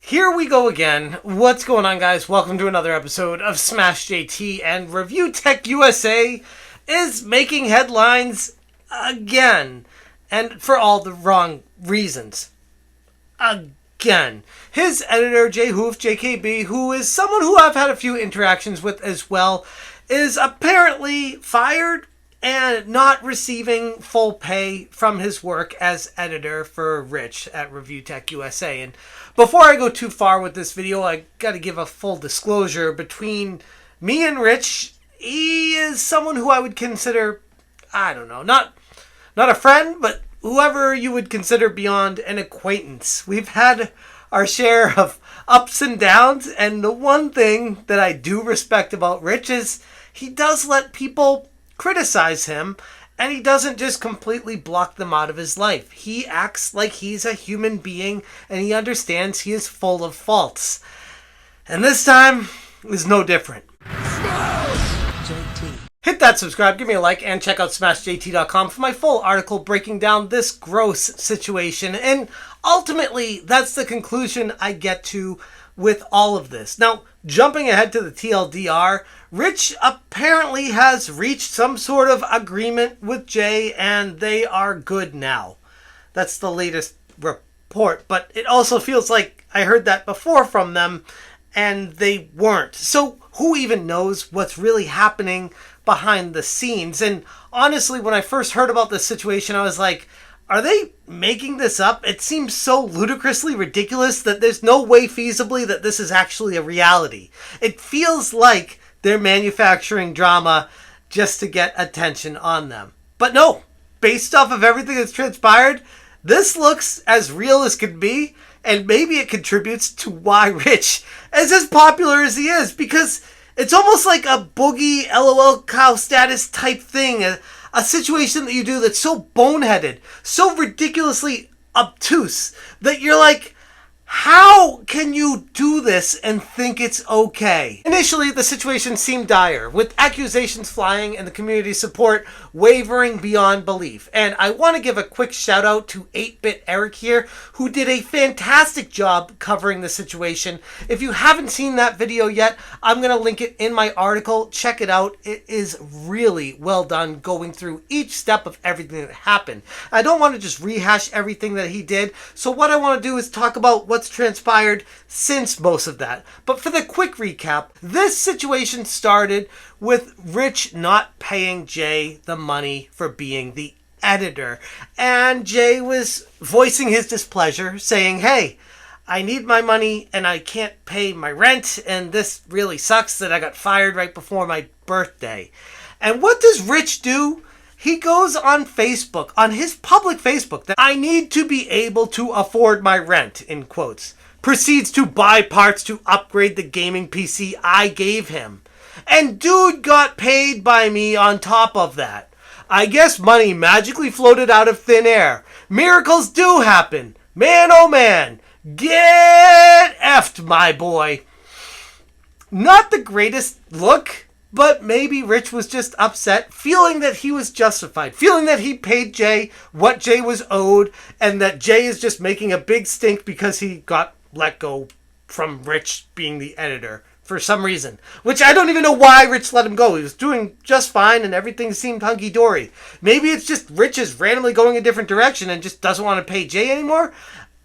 Here we go again. What's going on, guys? Welcome to another episode of Smash JT, and ReviewTechUSA is making headlines again, and for all the wrong reasons. Again. His editor, JKB, who is someone who I've had a few interactions with as well, is apparently fired and not receiving full pay from his work as editor for Rich at ReviewTechUSA. And before I go too far with this video, I gotta give a full disclosure. Between me and Rich, he is someone who I would consider, I don't know, not a friend, but whoever you would consider beyond an acquaintance. We've had our share of ups and downs, and the one thing that I do respect about Rich is he does let people criticize him, and he doesn't just completely block them out of his life. He acts like he's a human being, and he understands he is full of faults. And this time is no different. Hit that subscribe, give me a like, and check out smashjt.com for my full article breaking down this gross situation. And ultimately, that's the conclusion I get to with all of this. Now, jumping ahead to the TLDR, Rich apparently has reached some sort of agreement with Jay, and they are good now. That's the latest report, but it also feels like I heard that before from them, and they weren't. So who even knows what's really happening behind the scenes? And honestly, when I first heard about this situation, I was like, are they making this up? It seems so ludicrously ridiculous that there's no way feasibly that this is actually a reality. It feels like they're manufacturing drama just to get attention on them. But no, based off of everything that's transpired, this looks as real as can be, and maybe it contributes to why Rich is as popular as he is, because it's almost like a boogie LOL cow status type thing, a situation that you do that's so boneheaded, so ridiculously obtuse, that you're like, how can you do this and think it's okay? Initially, the situation seemed dire, with accusations flying and the community support wavering beyond belief. And I want to give a quick shout out to 8-Bit Eric here, who did a fantastic job covering the situation. If you haven't seen that video yet, I'm going to link it in my article. Check it out. It is really well done, going through each step of everything that happened. I don't want to just rehash everything that he did, so what I want to do is talk about what's transpired since most of that. But for the quick recap, this situation started with Rich not paying Jay the money for being the editor. And Jay was voicing his displeasure, saying, hey, I need my money and I can't pay my rent, and this really sucks that I got fired right before my birthday. And what does Rich do? He goes on Facebook, on his public Facebook, that I need to be able to afford my rent, in quotes. Proceeds to buy parts to upgrade the gaming PC I gave him. And dude got paid by me on top of that. I guess money magically floated out of thin air. Miracles do happen. Man, oh man. Get effed, my boy. Not the greatest look, but maybe Rich was just upset, feeling that he was justified, feeling that he paid Jay what Jay was owed, and that Jay is just making a big stink because he got let go from Rich being the editor for some reason. Which I don't even know why Rich let him go. He was doing just fine and everything seemed hunky-dory. Maybe it's just Rich is randomly going a different direction and just doesn't want to pay Jay anymore?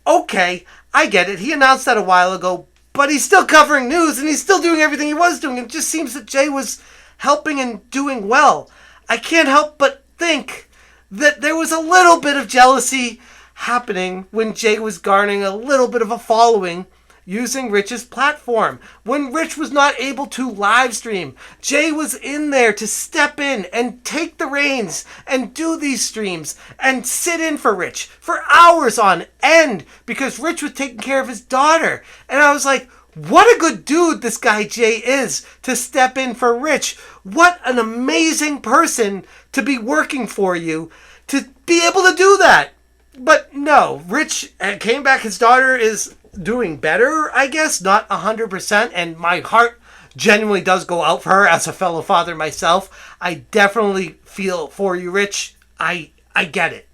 Okay, I get it. He announced that a while ago, but he's still covering news, and he's still doing everything he was doing. It just seems that Jay was helping and doing well. I can't help but think that there was a little bit of jealousy happening when Jay was garnering a little bit of a following using Rich's platform. When Rich was not able to live stream, Jay was in there to step in and take the reins and do these streams and sit in for Rich for hours on end because Rich was taking care of his daughter. And I was like, what a good dude this guy Jay is to step in for Rich. What an amazing person to be working for you, to be able to do that. But no, Rich came back. His daughter is doing better, I guess, not 100%, and my heart genuinely does go out for her as a fellow father myself. I definitely feel for you, Rich. I get it.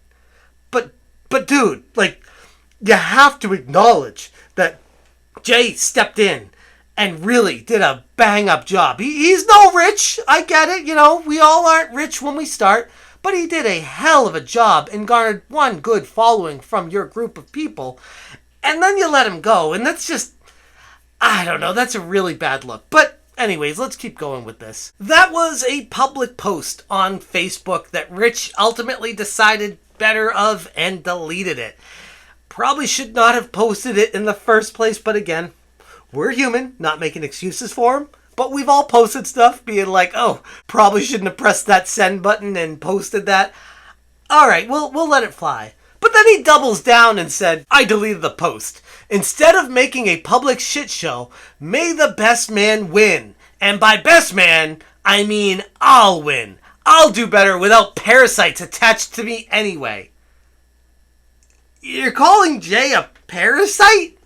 But dude, like, you have to acknowledge that Jay stepped in and really did a bang-up job. He's no Rich. I get it. You know, we all aren't rich when we start. But he did a hell of a job and garnered one good following from your group of people. And then you let him go. And that's just, I don't know, that's a really bad look. But anyways, let's keep going with this. That was a public post on Facebook that Rich ultimately decided better of and deleted it. Probably should not have posted it in the first place, but again, we're human, not making excuses for him. But we've all posted stuff being like, oh, probably shouldn't have pressed that send button and posted that. All right, we'll let it fly. But then he doubles down and said, I deleted the post. Instead of making a public shit show, may the best man win. And by best man, I mean I'll win. I'll do better without parasites attached to me anyway. You're calling Jay a parasite?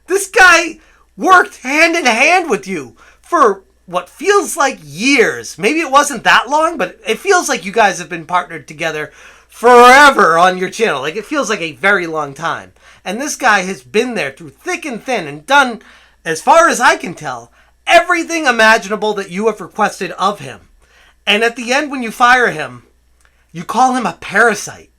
This guy worked hand in hand with you for what feels like years. Maybe it wasn't that long, but it feels like you guys have been partnered together forever on your channel. Like, it feels like a very long time. And this guy has been there through thick and thin and done, as far as I can tell, everything imaginable that you have requested of him. And at the end, when you fire him, you call him a parasite.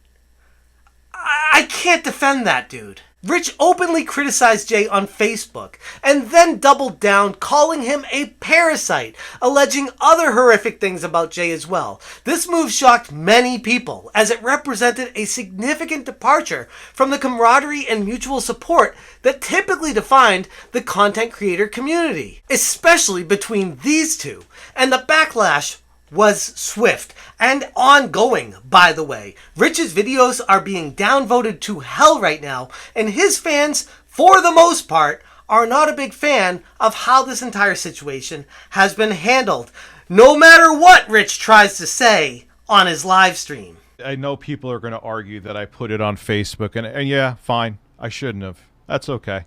I can't defend that, dude. Rich openly criticized Jay on Facebook and then doubled down, calling him a parasite, alleging other horrific things about Jay as well. This move shocked many people as it represented a significant departure from the camaraderie and mutual support that typically defined the content creator community, especially between these two. And the backlash was swift and ongoing, by the way. Rich's videos are being downvoted to hell right now, and his fans, for the most part, are not a big fan of how this entire situation has been handled, no matter what Rich tries to say on his live stream. I know people are going to argue that I put it on Facebook, and yeah, fine, I shouldn't have. That's okay.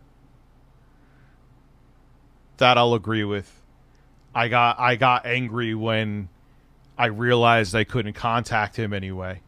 That I'll agree with. I got angry when I realized I couldn't contact him anyway.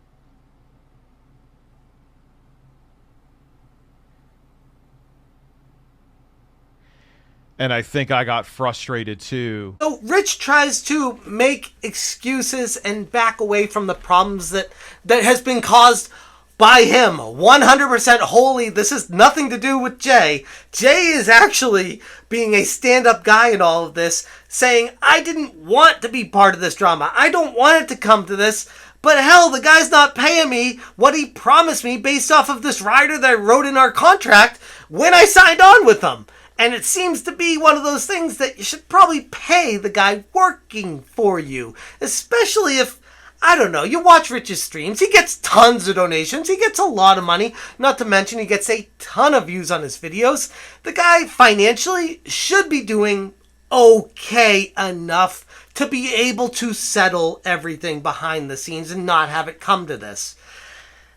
And I think I got frustrated too. So Rich tries to make excuses and back away from the problems that has been caused by him. 100% wholly. This has nothing to do with Jay. Jay is actually being a stand-up guy in all of this, saying, I didn't want to be part of this drama. I don't want it to come to this. But hell, the guy's not paying me what he promised me based off of this rider that I wrote in our contract when I signed on with him. And it seems to be one of those things that you should probably pay the guy working for you. Especially if, I don't know, you watch Rich's streams. He gets tons of donations. He gets a lot of money. Not to mention he gets a ton of views on his videos. The guy financially should be doing okay enough to be able to settle everything behind the scenes and not have it come to this.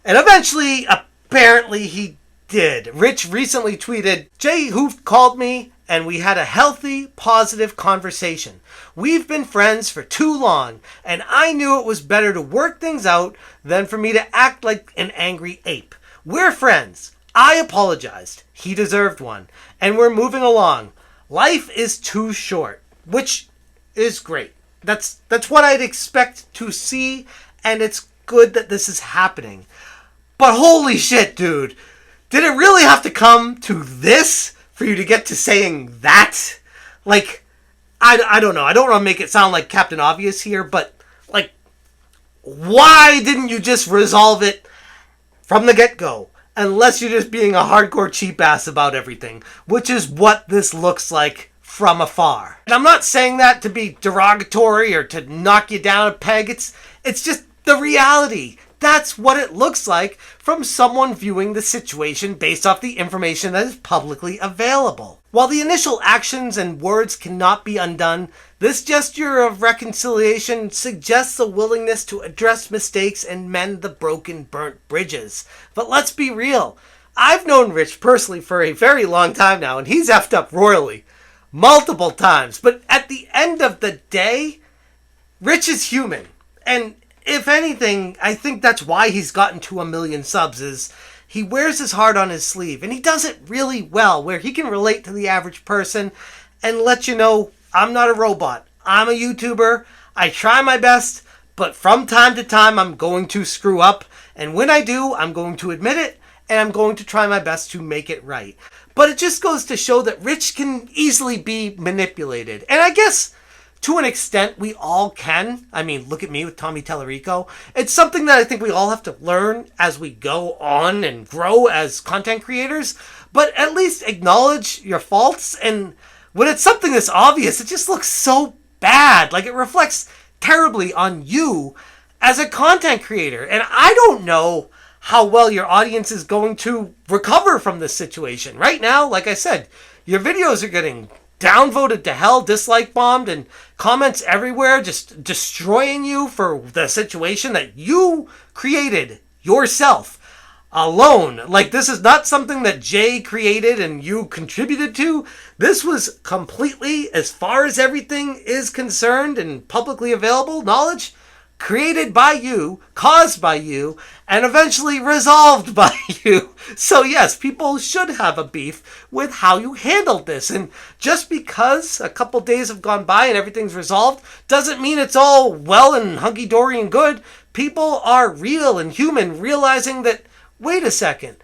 And eventually, apparently, he did. Rich recently tweeted, Jay Hoof called me and we had a healthy, positive conversation. We've been friends for too long, and I knew it was better to work things out than for me to act like an angry ape. We're friends. I apologized. He deserved one. And we're moving along. Life is too short, which is great. That's what I'd expect to see, and it's good that this is happening. But holy shit, dude. Did it really have to come to this for you to get to saying that? Like, I don't know. I don't want to make it sound like Captain Obvious here, but, like, why didn't you just resolve it from the get-go? Unless you're just being a hardcore cheap ass about everything, which is what this looks like from afar. And I'm not saying that to be derogatory or to knock you down a peg. It's just the reality. That's what it looks like from someone viewing the situation based off the information that is publicly available. While the initial actions and words cannot be undone, this gesture of reconciliation suggests a willingness to address mistakes and mend the broken, burnt bridges. But let's be real. I've known Rich personally for a very long time now, and he's effed up royally. Multiple times. But at the end of the day, Rich is human. And if anything, I think that's why he's gotten to 1 million subs, is he wears his heart on his sleeve, and he does it really well, where he can relate to the average person and let you know, I'm not a robot. I'm a YouTuber. I try my best, but from time to time, I'm going to screw up. And when I do, I'm going to admit it, and I'm going to try my best to make it right. But it just goes to show that Rich can easily be manipulated. And I guess to an extent, we all can. I mean, look at me with Tommy Tellerico. It's something that I think we all have to learn as we go on and grow as content creators. But at least acknowledge your faults. And when it's something that's obvious, it just looks so bad. Like, it reflects terribly on you as a content creator. And I don't know how well your audience is going to recover from this situation. Right now, like I said, your videos are getting downvoted to hell, dislike bombed, and comments everywhere just destroying you for the situation that you created yourself alone. Like, this is not something that Jay created and you contributed to. This was completely, as far as everything is concerned and publicly available knowledge, created by you, caused by you, and eventually resolved by you. So yes, people should have a beef with how you handled this. And just because a couple days have gone by and everything's resolved doesn't mean it's all well and hunky-dory and good. People are real and human, realizing that, wait a second,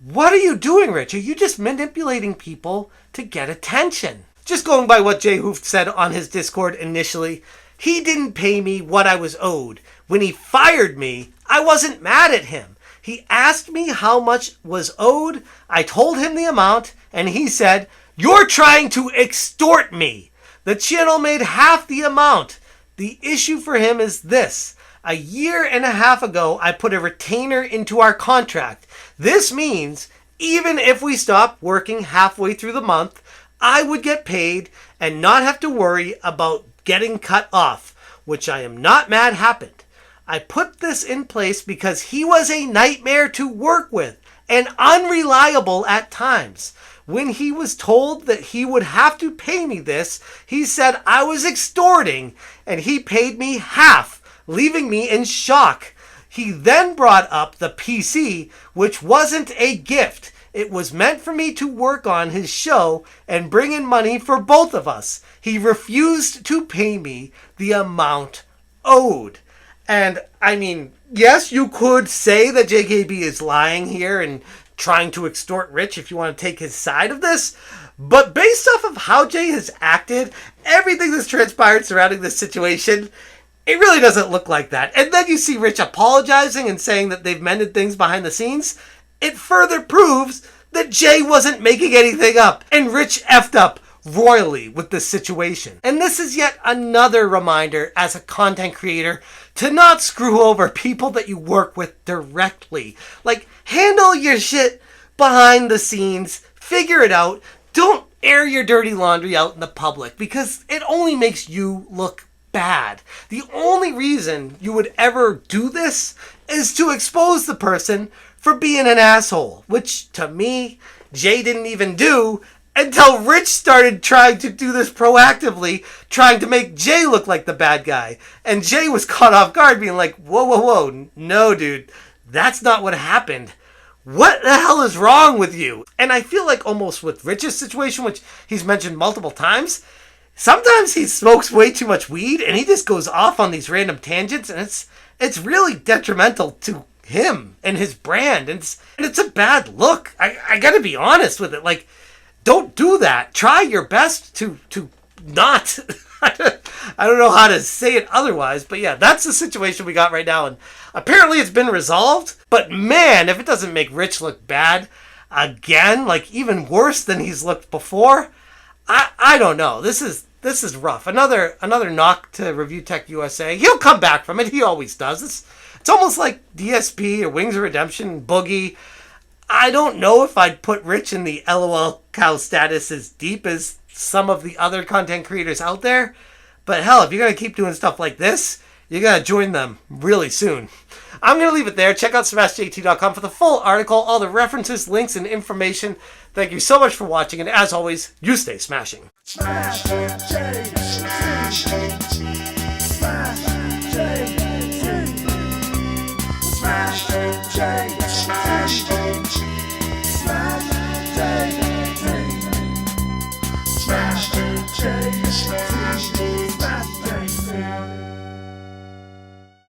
what are you doing, Rich? Are you just manipulating people to get attention? Just going by what Jay Hooft said on his Discord initially, he didn't pay me what I was owed. When he fired me, I wasn't mad at him. He asked me how much was owed. I told him the amount, and he said, "You're trying to extort me." The channel made half the amount. The issue for him is this. A year and a half ago, I put a retainer into our contract. This means even if we stopped working halfway through the month, I would get paid and not have to worry about getting cut off, which I am not mad happened. I put this in place because he was a nightmare to work with and unreliable at times. When he was told that he would have to pay me this, he said I was extorting, and he paid me half, leaving me in shock. He then brought up the PC, which wasn't a gift. It was meant for me to work on his show and bring in money for both of us. He refused to pay me the amount owed. And I mean, yes, you could say that JKB is lying here and trying to extort Rich if you want to take his side of this. But based off of how Jay has acted, everything that's transpired surrounding this situation, it really doesn't look like that. And then you see Rich apologizing and saying that they've mended things behind the scenes. It further proves that Jay wasn't making anything up, and Rich effed up royally with this situation. And this is yet another reminder as a content creator to not screw over people that you work with directly. Like, handle your shit behind the scenes, figure it out, don't air your dirty laundry out in the public because it only makes you look bad. The only reason you would ever do this is to expose the person for being an asshole, which to me, Jay didn't even do until Rich started trying to do this proactively, trying to make Jay look like the bad guy. And Jay was caught off guard being like, whoa, whoa, whoa, no, dude, that's not what happened. What the hell is wrong with you? And I feel like almost with Rich's situation, which he's mentioned multiple times, sometimes he smokes way too much weed and he just goes off on these random tangents, and it's really detrimental to him and his brand, and it's a bad look. I gotta be honest with it. Like, don't do that. Try your best to not. I don't know how to say it otherwise, but yeah, that's the situation we got right now, and apparently it's been resolved. But man, if it doesn't make Rich look bad again, like even worse than he's looked before, I don't know. This is rough. Another knock to ReviewTechUSA. He'll come back from it. He always does. It's almost like DSP or Wings of Redemption, Boogie. I don't know if I'd put Rich in the LOL cow status as deep as some of the other content creators out there. But hell, if you're going to keep doing stuff like this, you got to join them really soon. I'm going to leave it there. Check out smashjt.com for the full article, all the references, links, and information. Thank you so much for watching, and as always, you stay smashing. Smash,